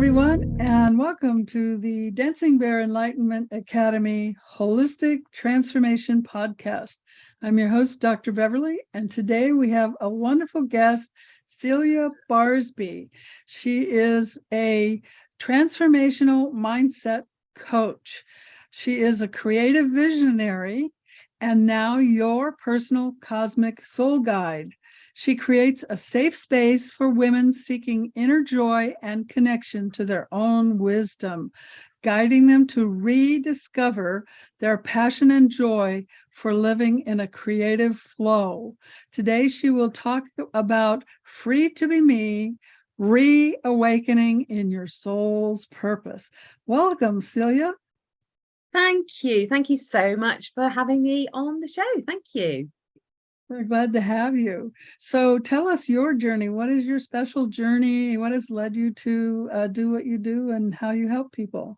everyone, and welcome to the Dancing Bear Enlightenment Academy Holistic Transformation Podcast. I'm your host, Dr. Beverly, and today we have a wonderful guest, Celia Barsby. She is a transformational mindset coach. She is a creative visionary and now your personal cosmic soul guide. She creates a safe space for women seeking inner joy and connection to their own wisdom, guiding them to rediscover their passion and joy for living in a creative flow. Today, she will talk about Free to Be Me, reawakening in your soul's purpose. Welcome, Celia. Thank you. Thank you so much for having me on the show. Thank you. We're glad to have you. So tell us your journey. What is your special journey? What has led you to do what you do and how you help people?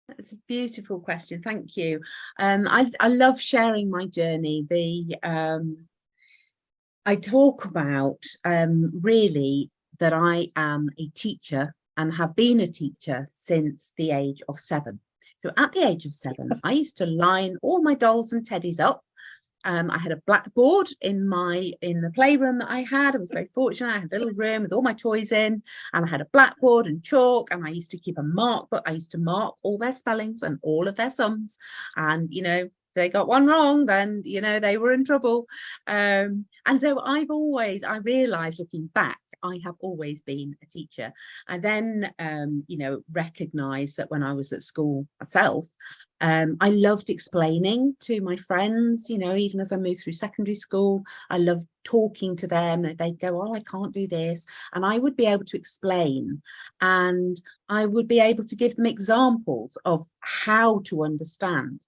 That's a beautiful question. Thank you. I love sharing my journey. I talk about really that I am a teacher and have been a teacher since the age of 7. So at the age of 7, I used to line all my dolls and teddies up. I had a blackboard in the playroom that I had. I was very fortunate. I had a little room with all my toys in, and I had a blackboard and chalk, and I used to keep a mark book. I used to mark all their spellings and all of their sums, and if they got one wrong, then they were in trouble. And so I realized, looking back, I have always been a teacher. I then recognized that when I was at school myself, I loved explaining to my friends, even as I moved through secondary school. I loved talking to them. They'd go, "Oh, I can't do this." And I would be able to explain, and I would be able to give them examples of how to understand.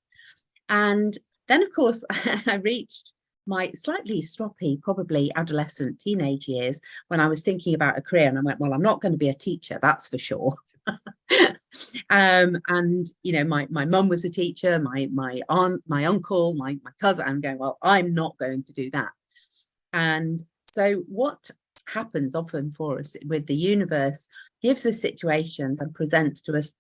And then, of course, I reached my slightly stroppy, probably adolescent, teenage years when I was thinking about a career, and I went, well, I'm not going to be a teacher, that's for sure. And my mum was a teacher, my aunt, my uncle, my cousin. I'm going, well, I'm not going to do that. And so what happens often for us with the universe gives us situations and presents to us,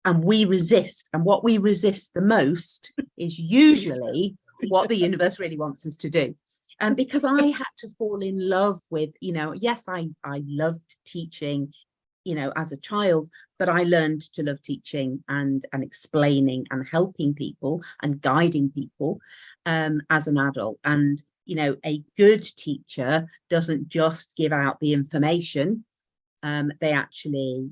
and we resist. And what we resist the most is usually what the universe really wants us to do. And because I had to fall in love with, yes, I loved teaching, as a child, but I learned to love teaching and explaining and helping people and guiding people as an adult. And, a good teacher doesn't just give out the information. They actually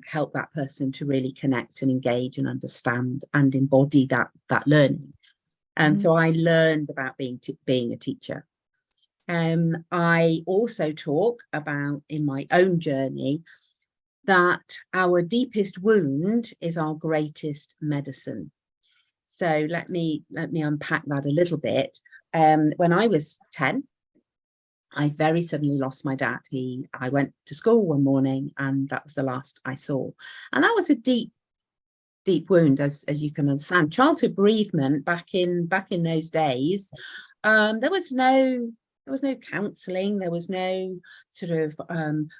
help that person to really connect and engage and understand and embody that learning. And so I learned about being a teacher. I also talk about, in my own journey, that our deepest wound is our greatest medicine. So let me unpack that a little bit. When I was 10, I very suddenly lost my dad. I went to school one morning, and that was the last I saw. And that was a deep wound, as you can understand. Childhood bereavement back in those days, there was no counselling, there was no sort of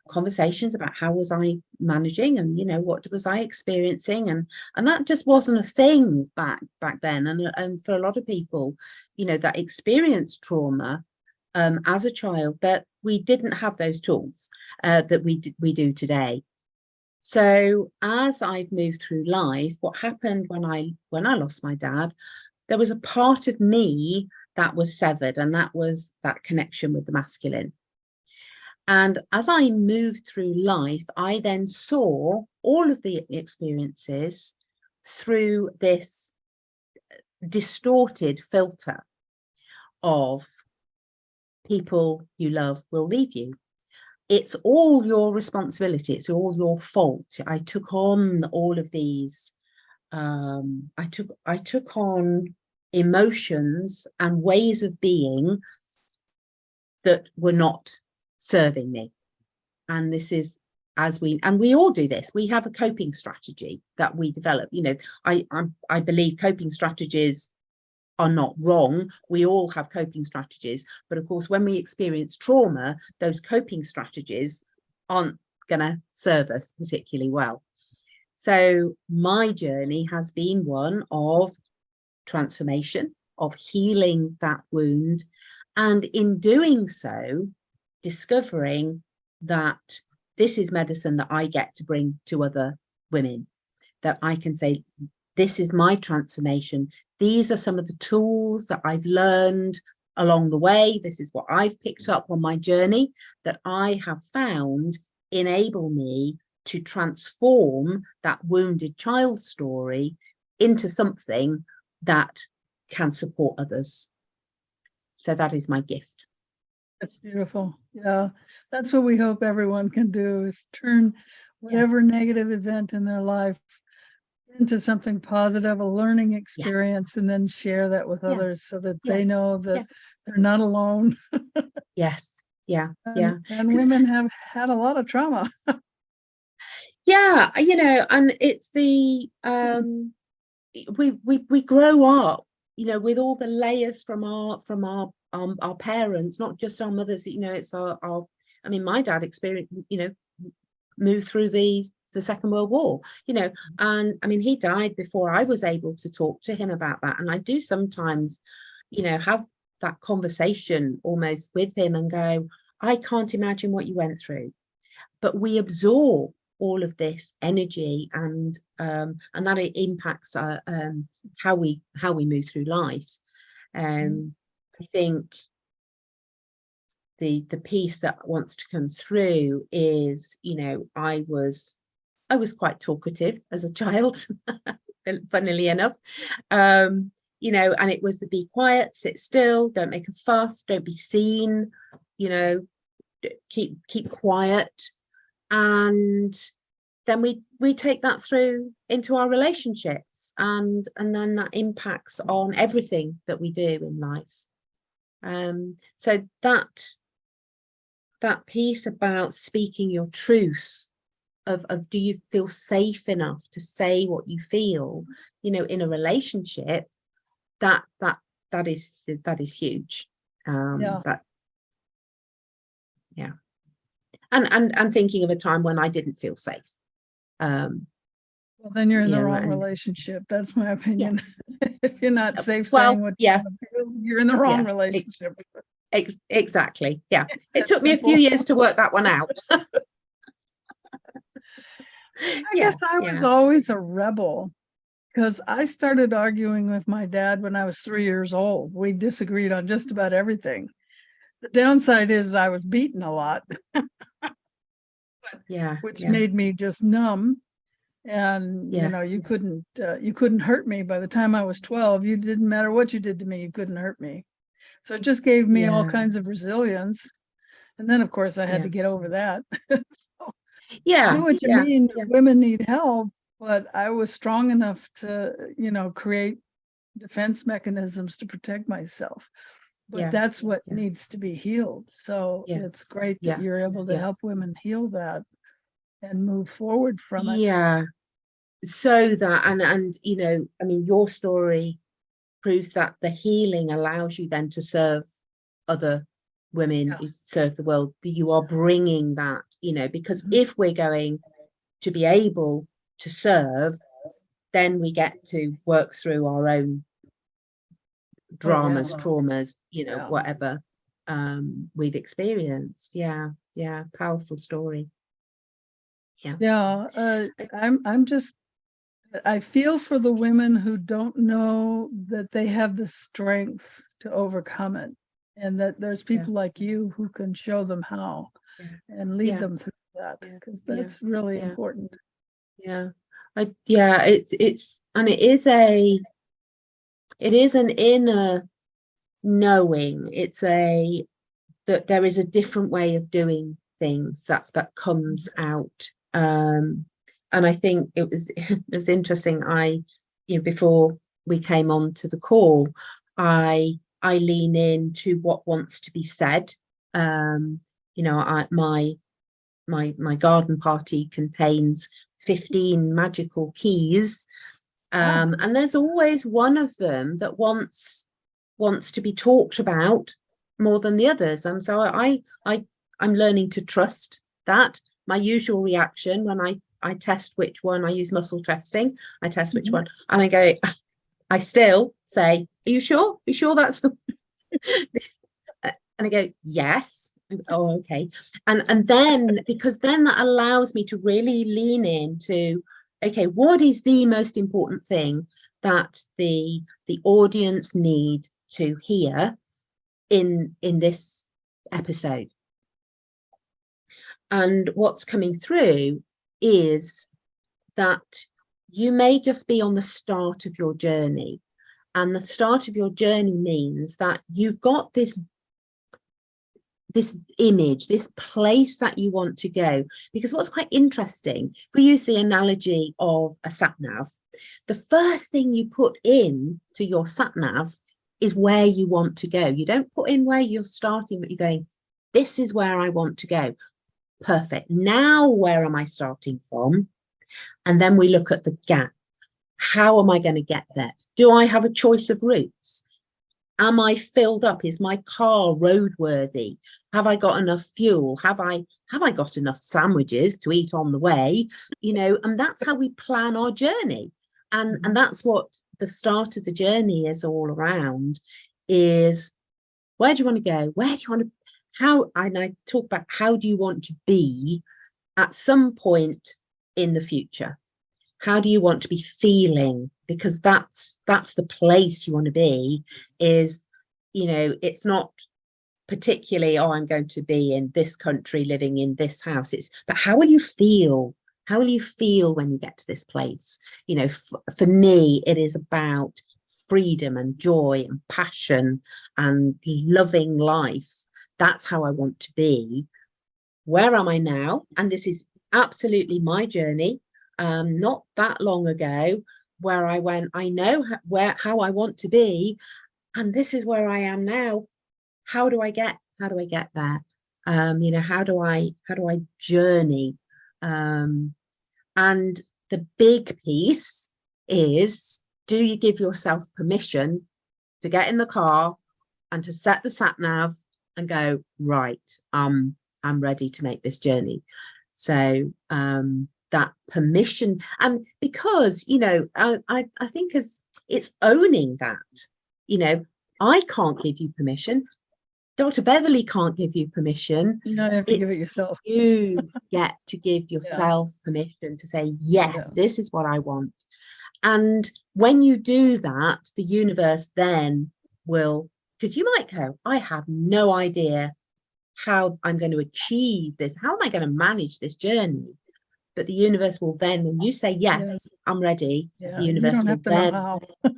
conversations about how was I managing and what was I experiencing, and that just wasn't a thing back then. And for a lot of people, that experienced trauma as a child, that we didn't have those tools that we do today. So as I've moved through life, what happened when I lost my dad, there was a part of me that was severed, and that was that connection with the masculine. And as I moved through life, I then saw all of the experiences through this distorted filter of people you love will leave you. It's all your responsibility. It's all your fault. I took on all of these. I took on emotions and ways of being that were not serving me. And this is, we all do this. We have a coping strategy that we develop. I believe coping strategies are not wrong. We all have coping strategies, but of course, when we experience trauma, those coping strategies aren't going to serve us particularly well. So my journey has been one of transformation, of healing that wound, and in doing so, discovering that this is medicine that I get to bring to other women, that I can say, this is my transformation. These are some of the tools that I've learned along the way. This is what I've picked up on my journey that I have found enable me to transform that wounded child story into something that can support others. So that is my gift. That's beautiful. Yeah, that's what we hope everyone can do, is turn whatever negative event in their life into something positive, a learning experience, and then share that with others so that they know that they're not alone. Yes. Yeah. And women have had a lot of trauma. Yeah, you know, and it's the we grow up, you know, with all the layers from our parents, not just our mothers. You know, it's our I mean, my dad experienced, you know, moved through the Second World War, you know, and I mean, he died before I was able to talk to him about that. And I do sometimes, you know, have that conversation almost with him and go, I can't imagine what you went through. But we absorb all of this energy, and that it impacts how we move through life. I think the piece that wants to come through is, you know, I was quite talkative as a child, funnily enough, you know, and it was the be quiet, sit still, don't make a fuss, don't be seen, you know, keep quiet. And then we take that through into our relationships, and then that impacts on everything that we do in life. So that piece about speaking your truth, of do you feel safe enough to say what you feel, you know, in a relationship, that is huge. And thinking of a time when I didn't feel safe. Well, then you're in the wrong relationship. That's my opinion. If you're not safe saying what you feel, you're in the wrong relationship. Exactly. Yeah. It took me a few years to work that one out. I guess I was always a rebel, because I started arguing with my dad when I was 3 years old. We disagreed on just about everything. The downside is I was beaten a lot. Which made me just numb. And you know, you couldn't hurt me. By the time I was 12, you didn't matter what you did to me, you couldn't hurt me. So it just gave me all kinds of resilience. And then of course I had to get over that. So, I know what you mean. Women need help, but I was strong enough to, you know, create defense mechanisms to protect myself. But that's what needs to be healed. So it's great that you're able to help women heal that and move forward from it. So that, and you know, I mean, your story proves that the healing allows you then to serve other women, serve the world. You are bringing that, you know, because if we're going to be able to serve, then we get to work through our own dramas, traumas, you know, whatever we've experienced. Powerful story. I feel for the women who don't know that they have the strength to overcome it, and that there's people like you who can show them how and lead them through that, because that's really important. It's and it is an inner knowing. It's that there is a different way of doing things that comes out. And I think it was interesting. You know, before we came on to the call, I lean into what wants to be said. You know, my garden party contains 15 magical keys, and there's always one of them that wants to be talked about more than the others. And so I'm learning to trust that my usual reaction when I test which one. I use muscle testing. I test which one, and I go, I still say, are you sure? Are you sure that's the and I go, yes. Oh, okay. And then, because then that allows me to really lean into, okay, what is the most important thing that the audience need to hear in this episode? And what's coming through is that you may just be on the start of your journey. And the start of your journey means that you've got this image, this place that you want to go. Because what's quite interesting, if we use the analogy of a sat nav, the first thing you put in to your sat nav is where you want to go. You don't put in where you're starting, but you're going, this is where I want to go. Perfect. Now, where am I starting from? And then we look at the gap. How am I going to get there? Do I have a choice of routes? Am I filled up? Is my car roadworthy? Have I got enough fuel? Have I got enough sandwiches to eat on the way? You know, and that's how we plan our journey. And that's what the start of the journey is all around, is where do you want to go? Where do you want to, and I talk about how do you want to be at some point in the future? How do you want to be feeling? Because that's the place you want to be, is, you know, it's not particularly, oh, I'm going to be in this country, living in this house. But how will you feel? How will you feel when you get to this place? You know, for me, it is about freedom and joy and passion and loving life. That's how I want to be. Where am I now? And this is absolutely my journey. Not that long ago, where I went, I know how I want to be, and this is where I am now. How do I get there? You know, how do I journey? And the big piece is, do you give yourself permission to get in the car and to set the sat nav and go, right, I'm ready to make this journey. So that permission, and because, you know, I think it's owning that, you know, I can't give you permission. Dr. Beverly can't give you permission. You have to give it yourself. You get to give yourself permission to say, yes, this is what I want. And when you do that, the universe then will, because you might go, I have no idea how I'm going to achieve this. How am I going to manage this journey? But the universe will then, when you say, yes, I'm ready, the universe will then, you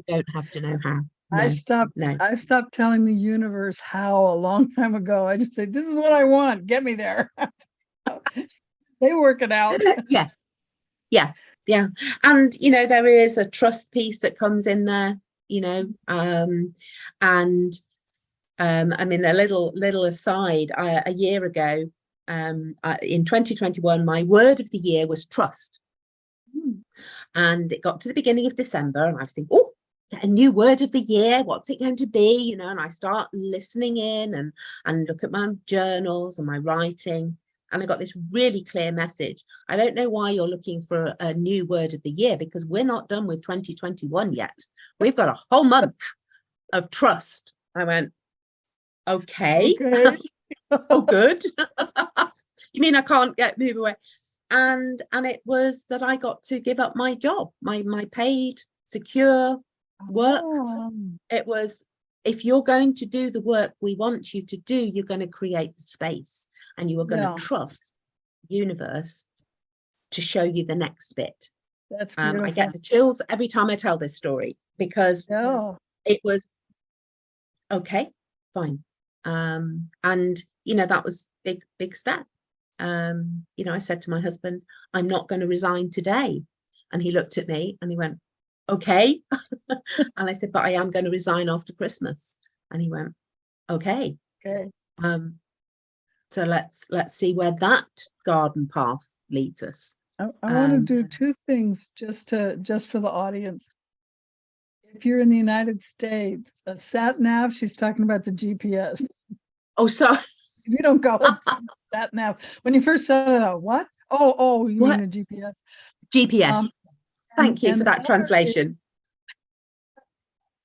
don't have to know how. No, I stopped telling the universe how a long time ago. I just say, this is what I want. Get me there. They work it out. Yes. Yeah. Yeah. And, you know, there is a trust piece that comes in there, you know, and I mean, a little aside, a year ago, in 2021, my word of the year was trust. And it got to the beginning of December, and I was thinking, oh, get a new word of the year. What's it going to be? You know, and I start listening in and look at my journals and my writing. And I got this really clear message. I don't know why you're looking for a new word of the year, because we're not done with 2021 yet. We've got a whole month of trust. I went, okay. Oh, good. You mean I can't move away? And it was that I got to give up my job, my paid, secure work. It was, if you're going to do the work we want you to do, you're going to create the space, and you are going to trust the universe to show you the next bit. That's beautiful. I get the chills every time I tell this story, because it was okay, fine. And, you know, that was big step. You know, I said to my husband, I'm not going to resign today. And he looked at me and he went, okay. And I said, but I am going to resign after Christmas. And he went, okay. So let's see where that garden path leads us. I want to do two things just for the audience. If you're in the United States, a sat nav, she's talking about the GPS. Oh, sorry. You don't go. that now. When you first said it, what? Oh, you What? mean a GPS? GPS. Um, Thank you and for the that other is, translation.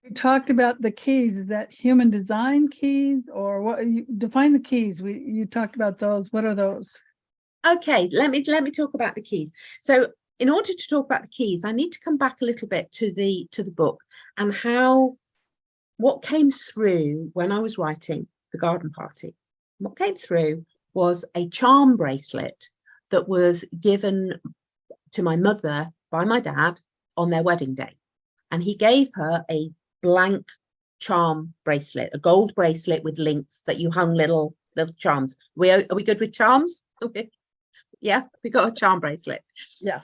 you talked about the keys. Is that human design keys, or what? You define the keys. You talked about those. What are those? Okay, let me talk about the keys. So in order to talk about the keys, I need to come back a little bit to the book and what came through when I was writing The Garden Party. What came through was a charm bracelet that was given to my mother by my dad on their wedding day. And he gave her a blank charm bracelet, a gold bracelet with links that you hung little charms. Are we good with charms? Okay. Yeah, we got a charm bracelet. Yeah.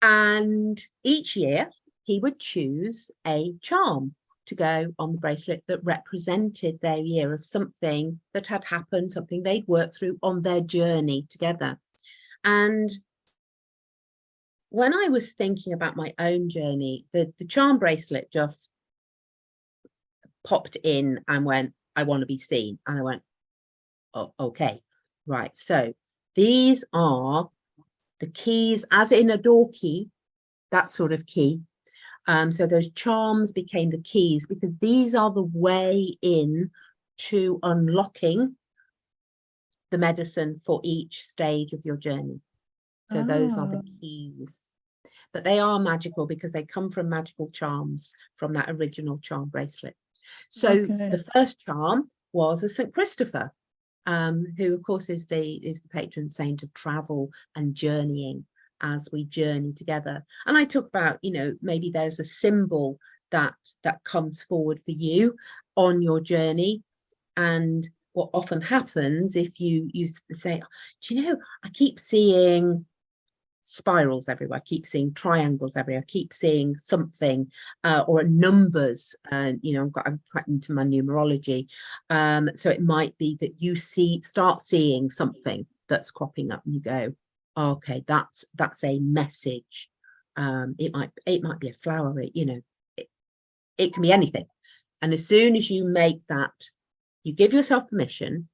And each year he would choose a charm to go on the bracelet that represented their year of something that had happened, something they'd worked through on their journey together. And when I was thinking about my own journey, the charm bracelet just popped in and went, I want to be seen. And I went, oh, okay, right. So these are the keys, as in a door key, that sort of key. So those charms became the keys because these are the way in to unlocking the medicine for each stage of your journey. So those are the keys. But they are magical because they come from magical charms from that original charm bracelet. So the first charm was a St. Christopher, who of course is the patron saint of travel and journeying as we journey together. And I talk about, maybe there's a symbol that comes forward for you on your journey. And what often happens if you say, do you know, I keep seeing spirals everywhere, I keep seeing triangles everywhere, I keep seeing something, or numbers, and I'm quite into my numerology, so it might be that you start seeing something that's cropping up and you go, okay, that's a message. It might be a flower, it can be anything. And as soon as you make that, you give yourself permission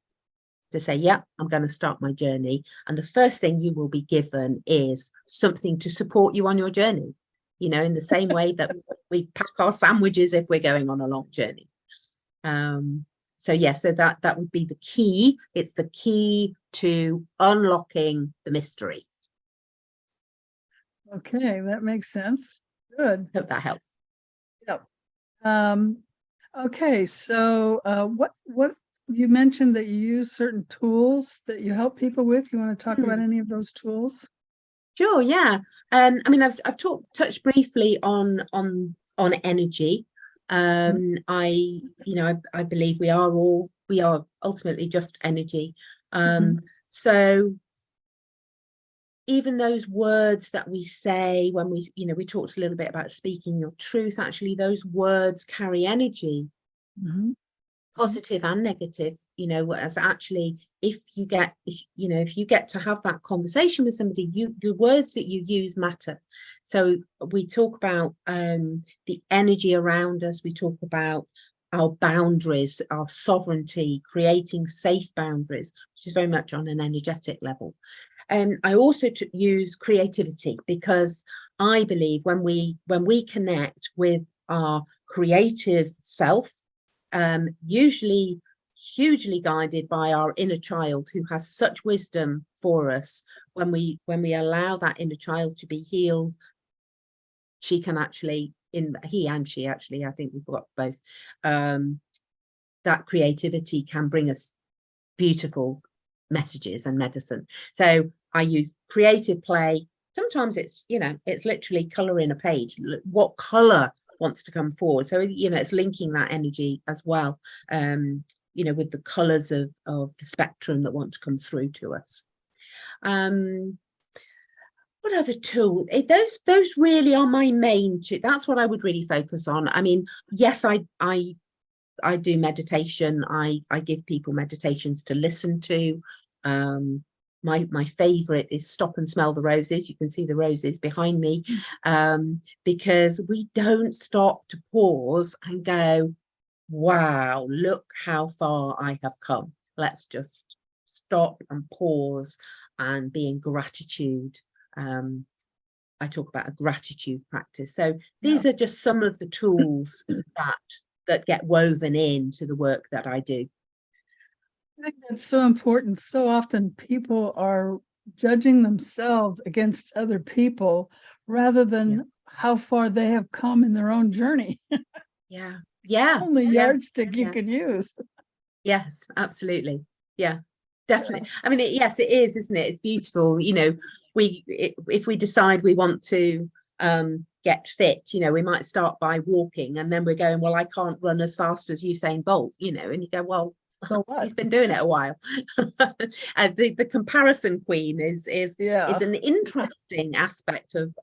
to say, yeah, I'm going to start my journey. And the first thing you will be given is something to support you on your journey, in the same way that we pack our sandwiches if we're going on a long journey. So that would be the key. It's the key to unlocking the mystery. Okay, that makes sense. Good. Hope that helps. Yep. Okay, so what you mentioned that you use certain tools that you help people with. You want to talk about any of those tools? Sure, yeah. I mean, I've touched briefly on energy. I believe we are ultimately just energy. So even those words that we say when we talked a little bit about speaking your truth, actually those words carry energy, positive and negative, as actually if you get to have that conversation with somebody, the words that you use matter. So we talk about the energy around us, we talk about our boundaries, our sovereignty, creating safe boundaries, which is very much on an energetic level. And I also use creativity because I believe when we connect with our creative self, usually hugely guided by our inner child who has such wisdom for us, when we allow that inner child to be healed, she can actually, he and she actually, I think we've got both, that creativity can bring us beautiful messages and medicine. So I use creative play. Sometimes it's literally coloring a page, what color wants to come forward. So it's linking that energy as well, with the colors of the spectrum that want to come through to us. What other tool? Those really are my main two. That's what I would really focus on. I mean, yes, I do meditation. I give people meditations to listen to. My favorite is Stop and Smell the Roses. You can see the roses behind me, because we don't stop to pause and go, wow, look how far I have come. Let's just stop and pause and be in gratitude. I talk about a gratitude practice. So these are just some of the tools that get woven into the work that I do. I think that's so important. So often people are judging themselves against other people rather than how far they have come in their own journey. Yeah. Only yardstick you can use. Yes, absolutely. Yeah, definitely. I mean, yes, it is, isn't it? It's beautiful. You know, if we decide we want to get fit, you know, we might start by walking, and then we're going, well, I can't run as fast as Usain Bolt, you know, and you go, well, so what? He's been doing it a while. And the comparison queen is an interesting aspect of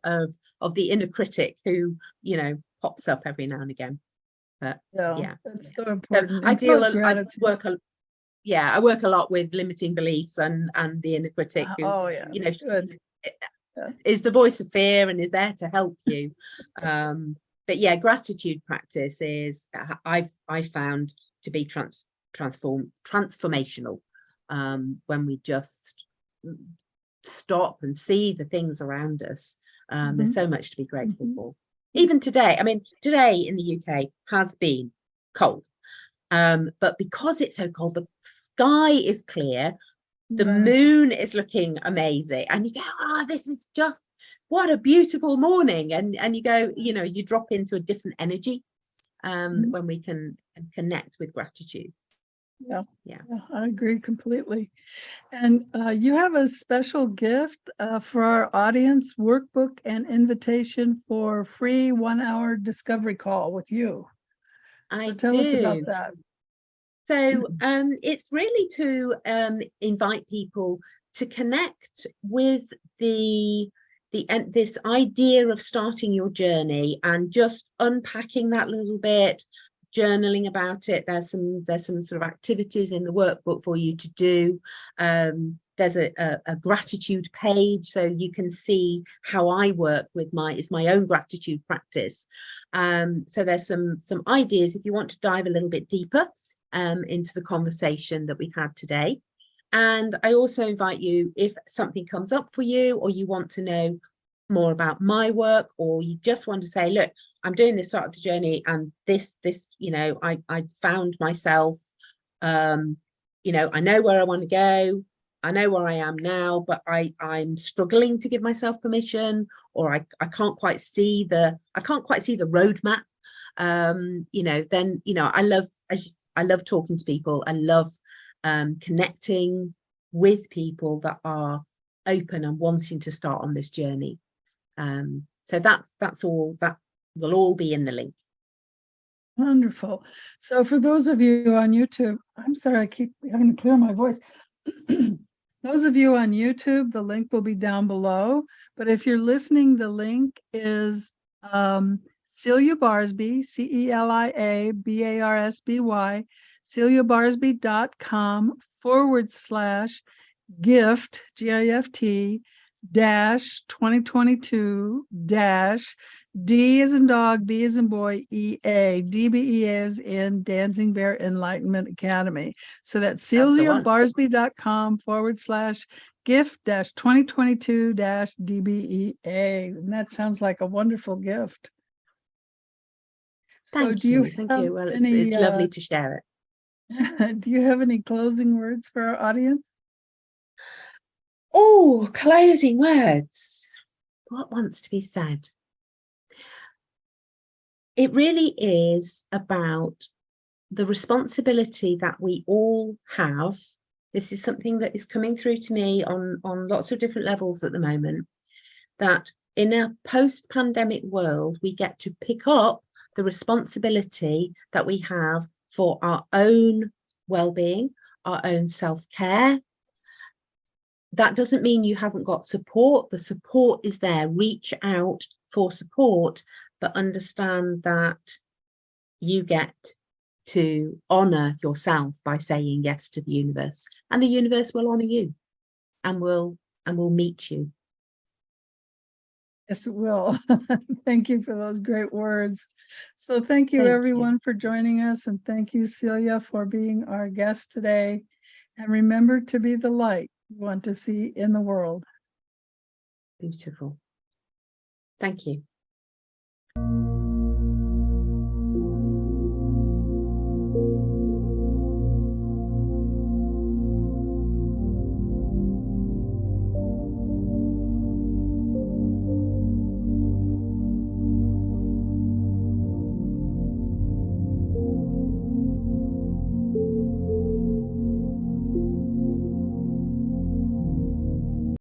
the inner critic who, you know, pops up every now and again. But that's so important. So I work a lot with limiting beliefs and the inner critic who's you know is the voice of fear and is there to help you. But yeah, gratitude practice is I found to be transformational when we just stop and see the things around us. There's so much to be grateful for. Even today, I mean, today in the UK has been cold, but because it's so cold, the sky is clear, the moon is looking amazing, and you go, this is just, what a beautiful morning. And you go, you know, you drop into a different energy when we can connect with gratitude. Yeah, I agree completely. And you have a special gift for our audience, workbook and invitation for free 1-hour discovery call with you. Tell us about that. So it's really to invite people to connect with this idea of starting your journey and just unpacking that little bit, journaling about it. There's some sort of activities in the workbook for you to do. There's a gratitude page, so you can see how I work with my own gratitude practice. So there's some ideas if you want to dive a little bit deeper into the conversation that we've had today. And I also invite you, if something comes up for you, or you want to know more about my work, or you just want to say, look, I'm doing this sort of journey, and this, you know, I found myself, you know, I know where I want to go, I know where I am now, but I'm struggling to give myself permission, or I can't quite see the roadmap. You know, then, you know, I love talking to people. I love connecting with people that are open and wanting to start on this journey. So that's all. That will all be in the link. Wonderful. So for those of you on YouTube, I'm sorry, I keep having to clear my voice. Those of you on YouTube, the link will be down below. But if you're listening, the link is Celia Barsby, CeliaBarsby, CeliaBarsby.com/gift, GIFT -2022 D as in dog, B as in boy, EA, DBEA is in Dancing Bear Enlightenment Academy. So that's CeliaBarsby.com/gift -2022 DBEA. And that sounds like a wonderful gift. Thank you. Well, it's lovely to share it. Do you have any closing words for our audience? Oh, closing words. What wants to be said? It really is about the responsibility that we all have. This is something that is coming through to me on lots of different levels at the moment, that in a post-pandemic world, we get to pick up the responsibility that we have for our own well-being, our own self-care. That doesn't mean you haven't got support. The support is there. Reach out for support, but understand that you get to honor yourself by saying yes to the universe, and the universe will honor you and will meet you. Yes, it will. Thank you for those great words. So thank you everyone for joining us, and thank you, Celia, for being our guest today. And remember to be the light you want to see in the world. Beautiful. Thank you.